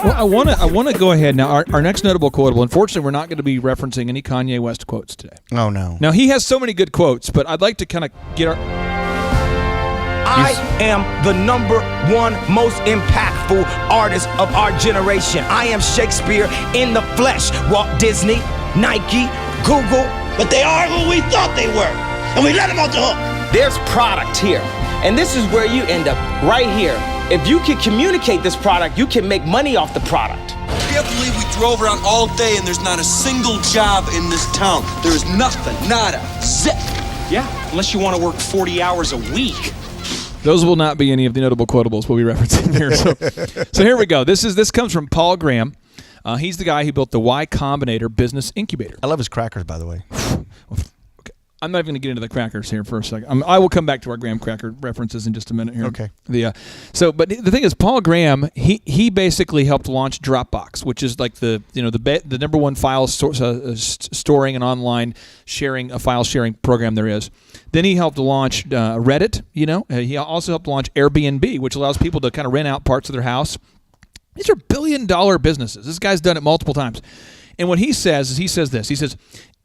Well, I want to go ahead now. Our next notable quotable. Unfortunately, we're not going to be referencing any Kanye West quotes today. Oh no. Now he has so many good quotes, but I'd like to kind of get our. I am the #1 most impactful artist of our generation. I am Shakespeare in the flesh. Walt Disney, Nike, Google. But they are who we thought they were, and we let them off the hook. There's product here, and this is where you end up, right here. If you can communicate this product, you can make money off the product. I can't believe we drove around all day and there's not a single job in this town. There is nothing, nada, zip. Yeah, unless you want to work 40 hours a week. Those will not be any of the notable quotables we'll be referencing here. So here we go. This comes from Paul Graham. He's the guy who built the Y Combinator business incubator. I love his crackers, by the way. Okay. I'm not even going to get into the crackers here for a second. I will come back to our graham cracker references in just a minute here. Okay. But the thing is, Paul Graham, he basically helped launch Dropbox, which is like the #1 file storing and online sharing, a file sharing program there is. Then he helped launch Reddit. He also helped launch Airbnb, which allows people to kind of rent out parts of their house. These are billion-dollar businesses. This guy's done it multiple times. And what he says is, he says,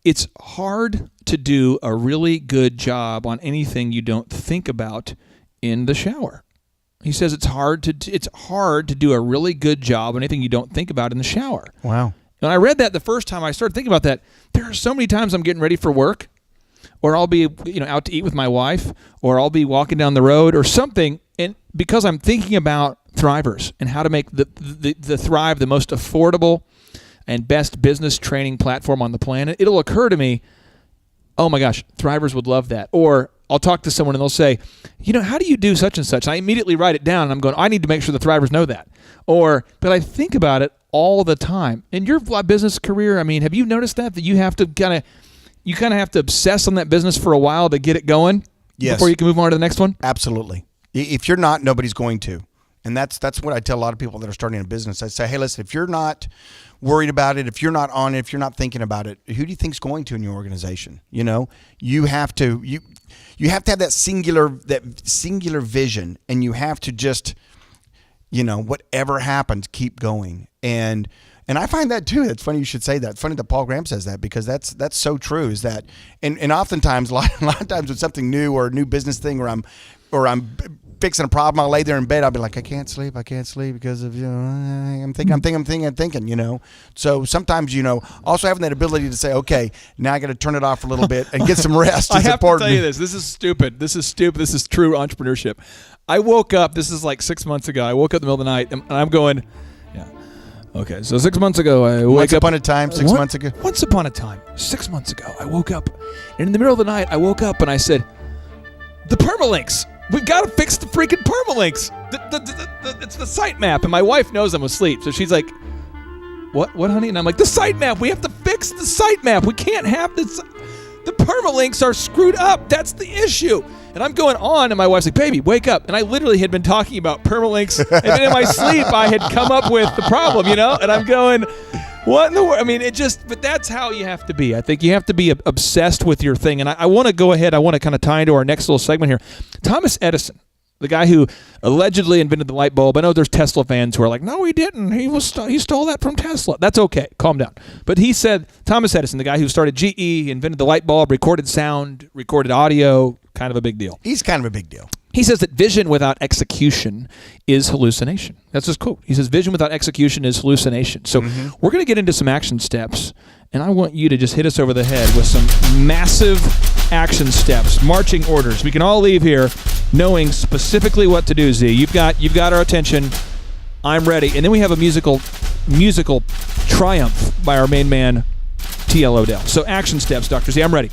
it's hard to do a really good job on anything you don't think about in the shower. He says it's hard to do a really good job on anything you don't think about in the shower. Wow. When I read that the first time, I started thinking about that. There are so many times I'm getting ready for work, or I'll be out to eat with my wife, or I'll be walking down the road or something, and because I'm thinking about Thrivers and how to make the Thrive the most affordable and best business training platform on the planet, it'll occur to me, oh my gosh, Thrivers would love that. Or I'll talk to someone and they'll say, how do you do such and such? And I immediately write it down and I'm going, I need to make sure the Thrivers know that. But I think about it all the time. In your business career, have you noticed that you have to kind of have to obsess on that business for a while to get it going? Yes. Before you can move on to the next one? Absolutely. If you're not, nobody's going to. And that's what I tell a lot of people that are starting a business. I say, hey, listen, if you're not worried about it, if you're not on it, if you're not thinking about it, who do you think's going to in your organization? You have to have that singular vision, and you have to just, whatever happens, keep going. And I find that too. It's funny you should say that. It's funny that Paul Graham says that, because that's so true. Is that and oftentimes a lot of times with something new or a new business thing, or I'm fixing a problem, I'll lay there in bed, I'll be like, I can't sleep because of I'm thinking. So sometimes also having that ability to say, okay, now I got to turn it off a little bit and get some rest. I have to tell you this. This is stupid. This is true entrepreneurship. I woke up. This is like 6 months ago. I woke up in the middle of the night and I'm going. Okay, so 6 months ago, I woke up. Once upon a time, 6 months ago. Once upon a time, 6 months ago, I woke up, and in the middle of the night, I woke up and I said, "The permalinks. We've got to fix the freaking permalinks. It's the sitemap." And my wife knows I'm asleep, so she's like, "What, honey?" And I'm like, "The sitemap. We have to fix the sitemap. We can't have this. The permalinks are screwed up. That's the issue." And I'm going on, and my wife's like, "Baby, wake up." And I literally had been talking about permalinks, and then in my sleep, I had come up with the problem, And I'm going, what in the world? But that's how you have to be. I think you have to be obsessed with your thing. And I want to go ahead, I want to kind of tie into our next little segment here. Thomas Edison, the guy who allegedly invented the light bulb. I know there's Tesla fans who are like, no, he didn't. He stole that from Tesla. That's okay. Calm down. But he said, Thomas Edison, the guy who started GE, invented the light bulb, recorded sound, recorded audio, kind of a big deal. He's kind of a big deal. He says that vision without execution is hallucination. That's his quote. He says vision without execution is hallucination. So we're going to get into some action steps, and I want you to just hit us over the head with some massive action steps, marching orders. We can all leave here knowing specifically what to do, Z. You've got our attention. I'm ready. And then we have a musical triumph by our main man, T.L. Odell. So action steps, Dr. Z. I'm ready.